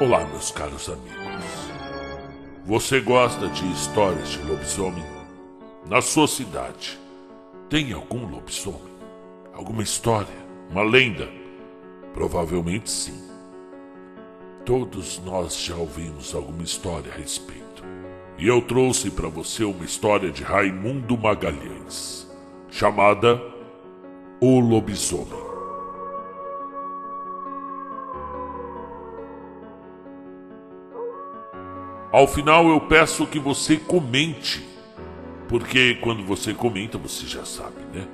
Olá, meus caros amigos. Você gosta de histórias de lobisomem? Na sua cidade, tem algum lobisomem? Alguma história? Uma lenda? Provavelmente sim. Todos nós já ouvimos alguma história a respeito. E eu trouxe para você uma história de Raimundo Magalhães, chamada O Lobisomem. Ao final eu peço que você comente, porque quando você comenta você já sabe, né?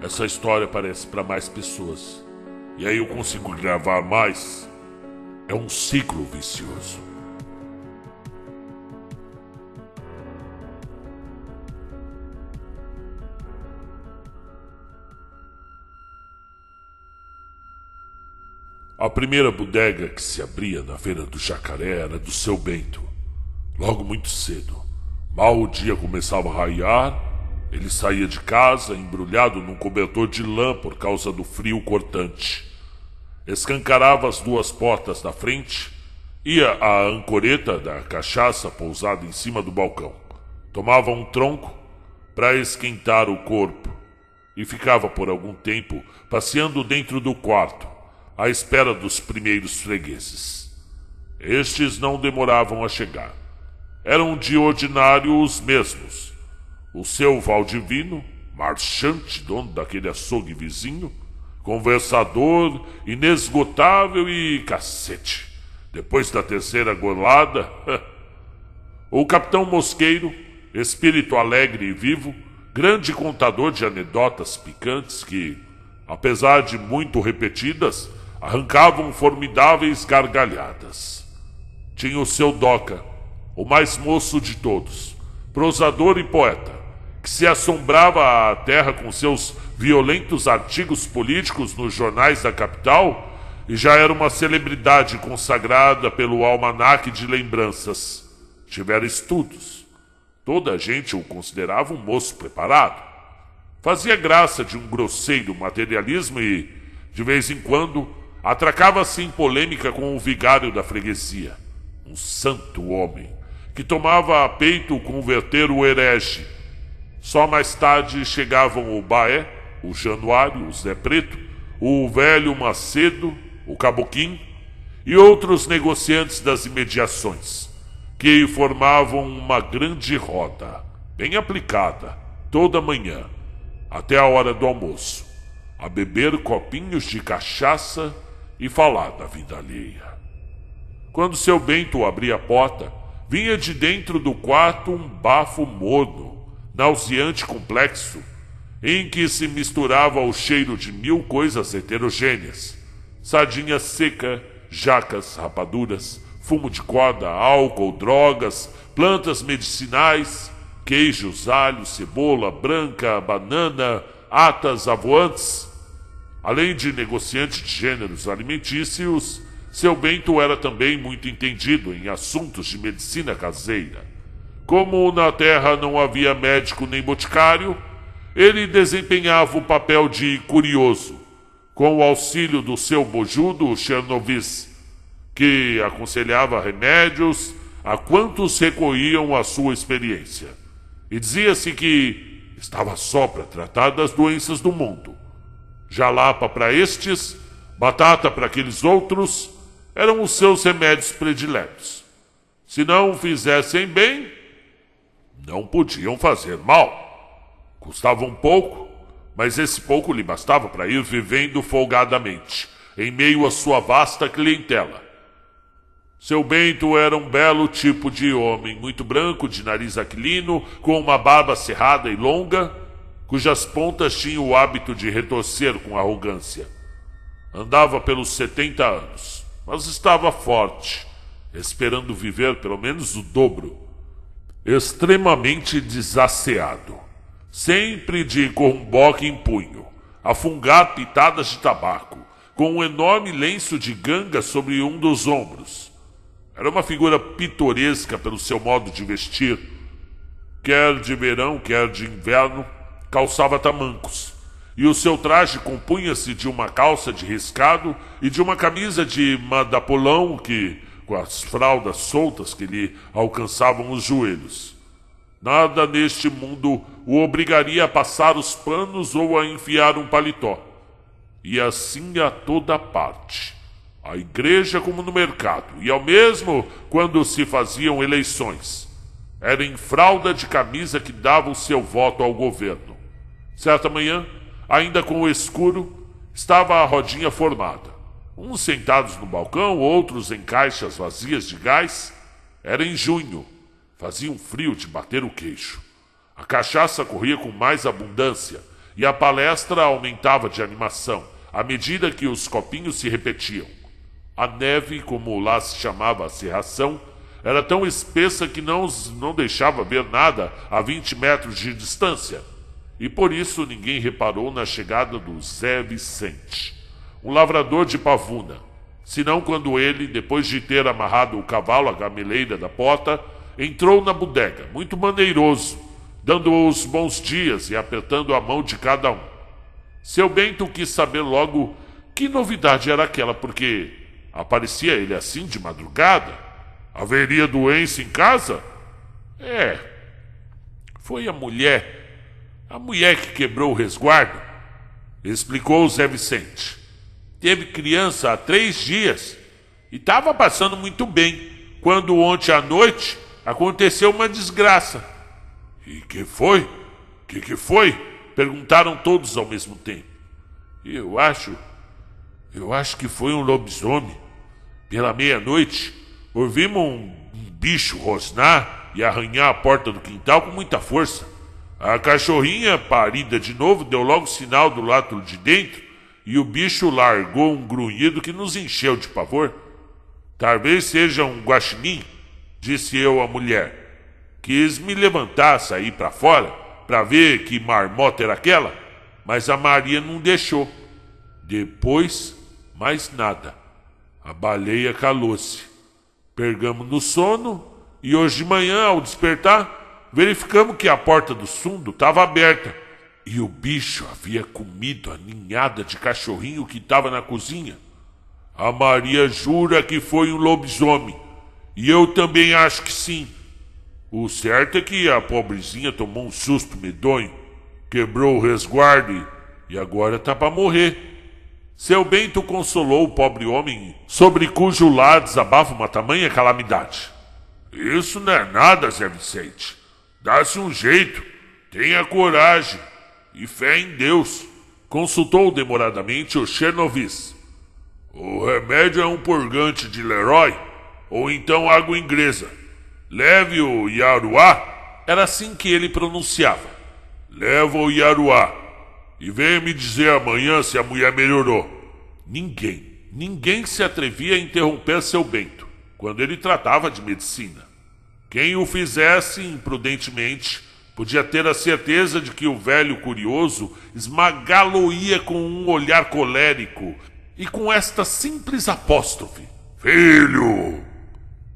Essa história aparece para mais pessoas, e aí eu consigo gravar mais. É um ciclo vicioso. A primeira bodega que se abria na Feira do Jacaré era do Seu Bento. Logo muito cedo, mal o dia começava a raiar, ele saía de casa embrulhado num cobertor de lã por causa do frio cortante. Escancarava as duas portas da frente, ia à ancoreta da cachaça pousada em cima do balcão, tomava um tronco para esquentar o corpo e ficava por algum tempo passeando dentro do quarto, à espera dos primeiros fregueses. Estes não demoravam a chegar. Eram de ordinário os mesmos. O seu Valdivino, marchante, dono daquele açougue vizinho, conversador, inesgotável e cacete. Depois da terceira golada, o capitão Mosqueiro, espírito alegre e vivo, grande contador de anedotas picantes que, apesar de muito repetidas, arrancavam formidáveis gargalhadas. Tinha o seu Doca, o mais moço de todos, prosador e poeta, que se assombrava à terra com seus violentos artigos políticos nos jornais da capital e já era uma celebridade consagrada pelo almanaque de lembranças. Tivera estudos. Toda a gente o considerava um moço preparado. Fazia graça de um grosseiro materialismo e, de vez em quando, atracava-se em polêmica com o vigário da freguesia, um santo homem, que tomava a peito converter o herege. Só mais tarde chegavam o Baé, o Januário, o Zé Preto, o velho Macedo, o Caboquim e outros negociantes das imediações, que formavam uma grande roda, bem aplicada, toda manhã, até a hora do almoço, a beber copinhos de cachaça e falar da vida alheia. Quando Seu Bento abria a porta, vinha de dentro do quarto um bafo morno, nauseante complexo, em que se misturava o cheiro de 1000 coisas heterogêneas: sardinha seca, jacas, rapaduras, fumo de corda, álcool, drogas, plantas medicinais, queijos, alho, cebola branca, banana, atas avoantes. Além de negociante de gêneros alimentícios, Seu Bento era também muito entendido em assuntos de medicina caseira. Como na terra não havia médico nem boticário, ele desempenhava o papel de curioso, com o auxílio do seu bojudo Chernovis, que aconselhava remédios a quantos recorriam à sua experiência. E dizia-se que estava só para tratar das doenças do mundo. Jalapa para estes, batata para aqueles outros, eram os seus remédios prediletos. Se não fizessem bem, não podiam fazer mal. Custavam pouco, mas esse pouco lhe bastava para ir vivendo folgadamente, em meio à sua vasta clientela. Seu Bento era um belo tipo de homem, muito branco, de nariz aquilino, com uma barba cerrada e longa, cujas pontas tinham o hábito de retorcer com arrogância. Andava pelos 70 anos. Mas estava forte, esperando viver pelo menos o dobro. Extremamente desasseado, sempre de corumboque em punho, a fungar pitadas de tabaco, com um enorme lenço de ganga sobre um dos ombros. Era uma figura pitoresca pelo seu modo de vestir. Quer de verão, quer de inverno, calçava tamancos, e o seu traje compunha-se de uma calça de riscado e de uma camisa de madapolão que, com as fraldas soltas que lhe alcançavam os joelhos. Nada neste mundo o obrigaria a passar os panos ou a enfiar um paletó. E assim a toda parte, à igreja como no mercado, e ao mesmo quando se faziam eleições. Era em fralda de camisa que dava o seu voto ao governo. Certa manhã, ainda com o escuro, estava a rodinha formada. Uns sentados no balcão, outros em caixas vazias de gás. Era em junho. Fazia um frio de bater o queixo. A cachaça corria com mais abundância e a palestra aumentava de animação à medida que os copinhos se repetiam. A neve, como lá se chamava a cerração, era tão espessa que não deixava ver nada a 20 metros de distância. E por isso ninguém reparou na chegada do Zé Vicente, um lavrador de pavuna, senão quando ele, depois de ter amarrado o cavalo à gameleira da porta, entrou na bodega, muito maneiroso, dando os bons dias e apertando a mão de cada um. Seu Bento quis saber logo que novidade era aquela, porque aparecia ele assim de madrugada. Haveria doença em casa? Foi a mulher que quebrou o resguardo, explicou o Zé Vicente. Teve criança há 3 dias e estava passando muito bem, quando ontem à noite aconteceu uma desgraça. E que foi? Que foi? Perguntaram todos ao mesmo tempo. Eu acho que foi um lobisomem. Pela meia-noite, ouvimos um bicho rosnar e arranhar a porta do quintal com muita força. A cachorrinha, parida de novo, deu logo sinal do lado de dentro e o bicho largou um grunhido que nos encheu de pavor. Talvez seja um guaxinim, disse eu à mulher. Quis me levantar, sair para fora, para ver que marmota era aquela, mas a Maria não deixou. Depois, mais nada. A baleia calou-se. Pegamos no sono e hoje de manhã, ao despertar, verificamos que a porta do fundo estava aberta e o bicho havia comido a ninhada de cachorrinho que estava na cozinha. A Maria jura que foi um lobisomem e eu também acho que sim. O certo é que a pobrezinha tomou um susto medonho, quebrou o resguardo e agora está para morrer. Seu Bento consolou o pobre homem, sobre cujo lar desabava uma tamanha calamidade. Isso não é nada, Zé Vicente. Dá-se um jeito, tenha coragem e fé em Deus. Consultou demoradamente o Chernovis. O remédio é um purgante de Leroy ou então água inglesa. Leve o Iaruá. Era assim que ele pronunciava. Leva o Iaruá e venha me dizer amanhã se a mulher melhorou. Ninguém se atrevia a interromper seu Bento quando ele tratava de medicina. Quem o fizesse imprudentemente podia ter a certeza de que o velho curioso esmagá-lo-ia com um olhar colérico e com esta simples apóstrofe: Filho!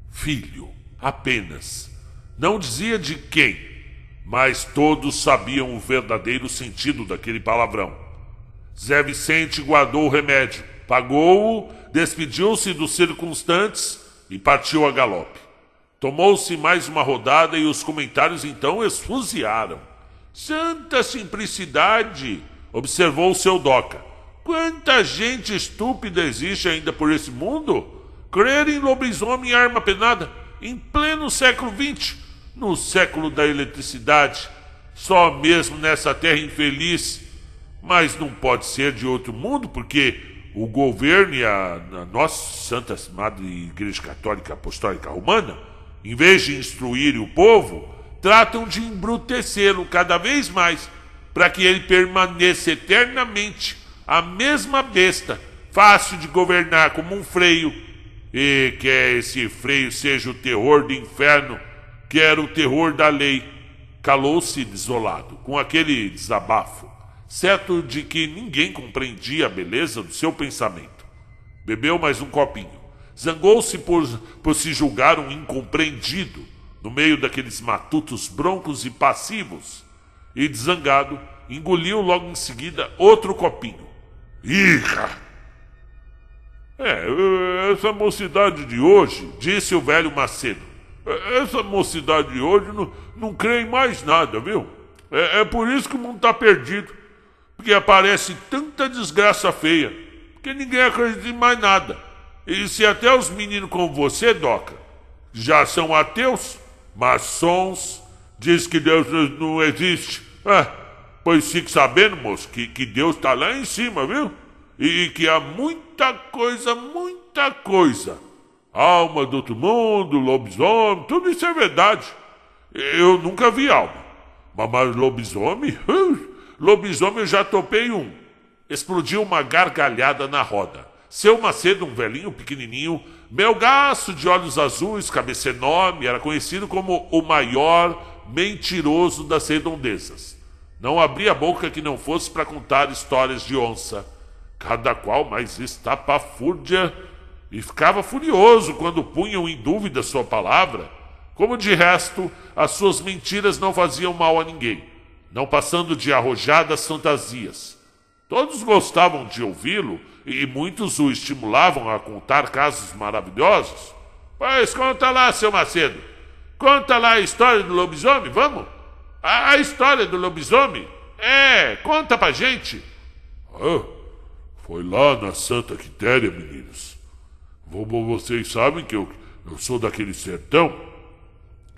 Filho, apenas. Não dizia de quem, mas todos sabiam o verdadeiro sentido daquele palavrão. Zé Vicente guardou o remédio, pagou-o, despediu-se dos circunstantes e partiu a galope. Tomou-se mais uma rodada e os comentários então esfuziaram. Santa simplicidade, observou o seu Doca. Quanta gente estúpida existe ainda por esse mundo? Crer em lobisomem e arma penada em pleno século XX, no século da eletricidade, só mesmo nessa terra infeliz. Mas não pode ser de outro mundo, porque o governo e a nossa Santa Madre Igreja Católica Apostólica Romana, em vez de instruir o povo, tratam de embrutecê-lo cada vez mais, para que ele permaneça eternamente a mesma besta, fácil de governar como um freio, e quer esse freio seja o terror do inferno, quer o terror da lei. Calou-se desolado, com aquele desabafo, certo de que ninguém compreendia a beleza do seu pensamento. Bebeu mais um copinho. Zangou-se por se julgar um incompreendido no meio daqueles matutos broncos e passivos. E, desangado, engoliu logo em seguida outro copinho. Irra! Essa mocidade de hoje, disse o velho Macedo, essa mocidade de hoje não crê em mais nada, viu? É por isso que o mundo tá perdido. Porque aparece tanta desgraça feia que ninguém acredita em mais nada. E se até os meninos como você, Doca, já são ateus, maçons, diz que Deus não existe. Pois fique sabendo, moço, que Deus tá lá em cima, viu? E que há muita coisa. Alma do outro mundo, lobisomem, tudo isso é verdade. Eu nunca vi alma. Mas lobisomem? Lobisomem eu já topei um. Explodiu uma gargalhada na roda. Seu Macedo, um velhinho pequenininho, melgaço de olhos azuis, cabeça enorme, era conhecido como o maior mentiroso das redondezas. Não abria a boca que não fosse para contar histórias de onça, cada qual mais estapafúrdia, e ficava furioso quando punham em dúvida sua palavra, como de resto as suas mentiras não faziam mal a ninguém, não passando de arrojadas fantasias. Todos gostavam de ouvi-lo e muitos o estimulavam a contar casos maravilhosos. Pois conta lá, seu Macedo. Conta lá a história do lobisomem, vamos? A história do lobisomem? Conta pra gente. Foi lá na Santa Quitéria, meninos. Vocês sabem que eu sou daquele sertão,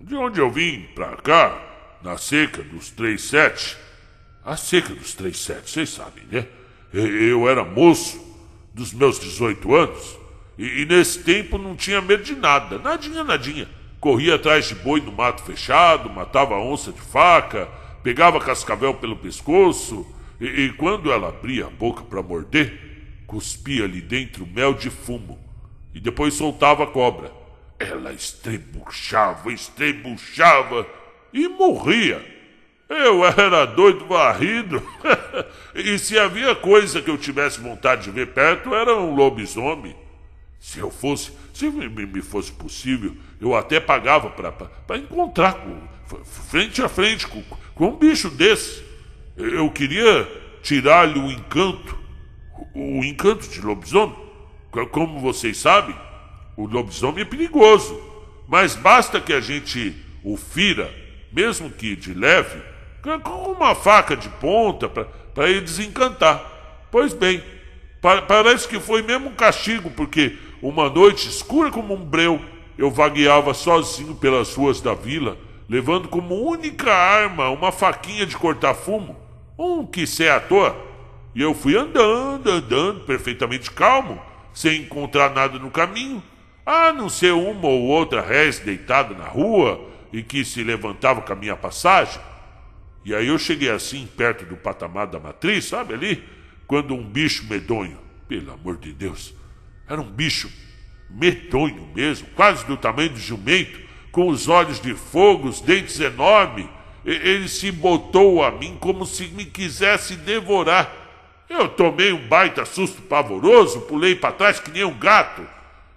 de onde eu vim pra cá, na seca dos 37. A seca dos 37, vocês sabem, né? Eu era moço dos meus 18 anos e nesse tempo não tinha medo de nada, nadinha. Corria atrás de boi no mato fechado, matava onça de faca, pegava cascavel pelo pescoço e quando ela abria a boca para morder, cuspia ali dentro mel de fumo e depois soltava a cobra. Ela estrebuchava e morria. Eu era doido varrido. E se havia coisa que eu tivesse vontade de ver perto, era um lobisomem. Se me fosse possível, eu até pagava para encontrar frente a frente com um bicho desse. Eu queria tirar-lhe o encanto de lobisomem. Como vocês sabem, o lobisomem é perigoso, mas basta que a gente o fira, mesmo que de leve, com uma faca de ponta para ele desencantar. Pois bem, parece que foi mesmo um castigo, porque uma noite escura como um breu, eu vagueava sozinho pelas ruas da vila, levando como única arma uma faquinha de cortar fumo, um quissé à toa. E eu fui andando, perfeitamente calmo, sem encontrar nada no caminho, a não ser uma ou outra réis deitada na rua e que se levantava com a minha passagem. E aí eu cheguei assim, perto do patamar da matriz, sabe ali? Quando um bicho medonho, pelo amor de Deus, era um bicho medonho mesmo, quase do tamanho do jumento, com os olhos de fogo, os dentes enormes. Ele se botou a mim como se me quisesse devorar. Eu tomei um baita susto pavoroso, pulei para trás que nem um gato.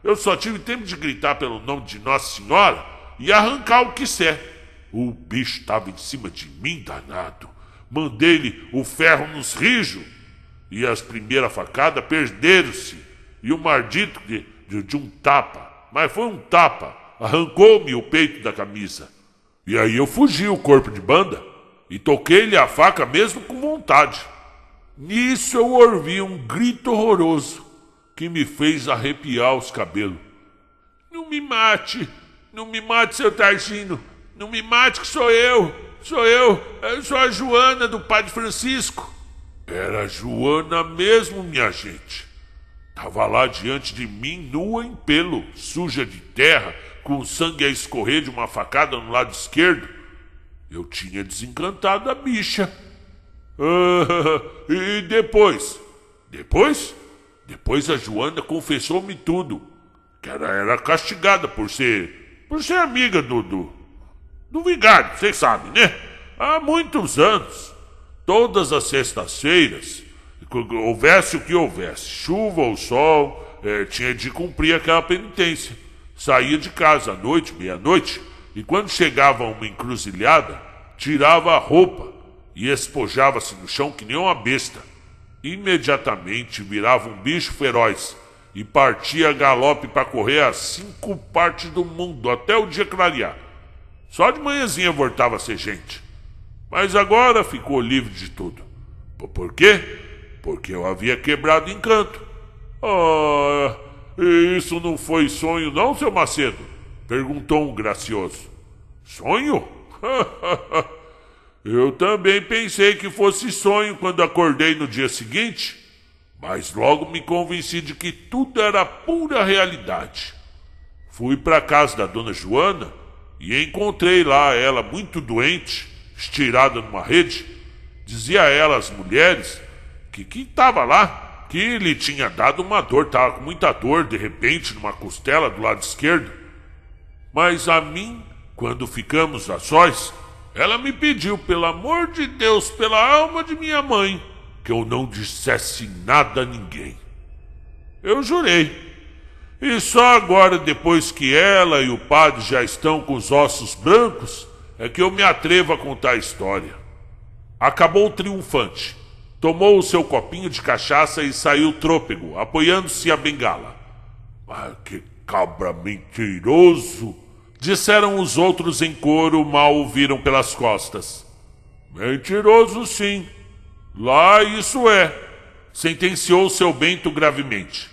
Eu só tive tempo de gritar pelo nome de Nossa Senhora e arrancar o quissé. O bicho estava em cima de mim, danado. Mandei-lhe o ferro nos rijos. E as primeiras facadas perderam-se. E o maldito de um tapa, mas foi um tapa, arrancou-me o peito da camisa. E aí eu fugi o corpo de banda e toquei-lhe a faca mesmo com vontade. Nisso eu ouvi um grito horroroso que me fez arrepiar os cabelos. Não me mate, seu Targino. Não me mate que sou eu sou a Joana do Padre Francisco. Era a Joana mesmo, minha gente. Tava lá diante de mim, nua em pelo, suja de terra, com sangue a escorrer de uma facada no lado esquerdo. Eu tinha desencantado a bicha. E depois? Depois a Joana confessou-me tudo. Que ela era castigada por ser amiga do vigário, vocês sabem, né? Há muitos anos, todas as sextas-feiras, houvesse o que houvesse, chuva ou sol, tinha de cumprir aquela penitência. Saía de casa à noite, meia-noite, e quando chegava a uma encruzilhada, tirava a roupa e espojava-se no chão que nem uma besta. Imediatamente virava um bicho feroz, e partia a galope para correr a 5 partes do mundo até o dia clarear. Só de manhãzinha voltava a ser gente. Mas agora ficou livre de tudo. Por quê? Porque eu havia quebrado o encanto. Ah, isso não foi sonho não, seu Macedo? Perguntou um gracioso. Sonho? Eu também pensei que fosse sonho quando acordei no dia seguinte, mas logo me convenci de que tudo era pura realidade. Fui para a casa da dona Joana e encontrei lá ela muito doente, estirada numa rede. Dizia a ela às mulheres que estava lá, que lhe tinha dado uma dor, estava com muita dor de repente numa costela do lado esquerdo. Mas a mim, quando ficamos a sós, ela me pediu, pelo amor de Deus, pela alma de minha mãe, que eu não dissesse nada a ninguém. Eu jurei. E só agora, depois que ela e o padre já estão com os ossos brancos, é que eu me atrevo a contar a história. Acabou triunfante. Tomou o seu copinho de cachaça e saiu trôpego, apoiando-se a bengala. Mas que cabra mentiroso! Disseram os outros em coro, mal o viram pelas costas. Mentiroso, sim. Lá isso é, sentenciou seu Bento gravemente.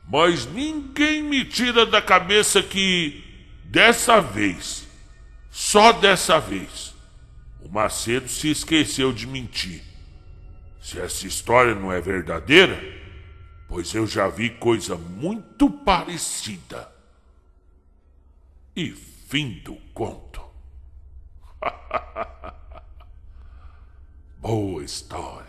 Mas ninguém me tira da cabeça que, dessa vez, só dessa vez, o Macedo se esqueceu de mentir. Se essa história não é verdadeira, pois eu já vi coisa muito parecida. E fim do conto. Boa história.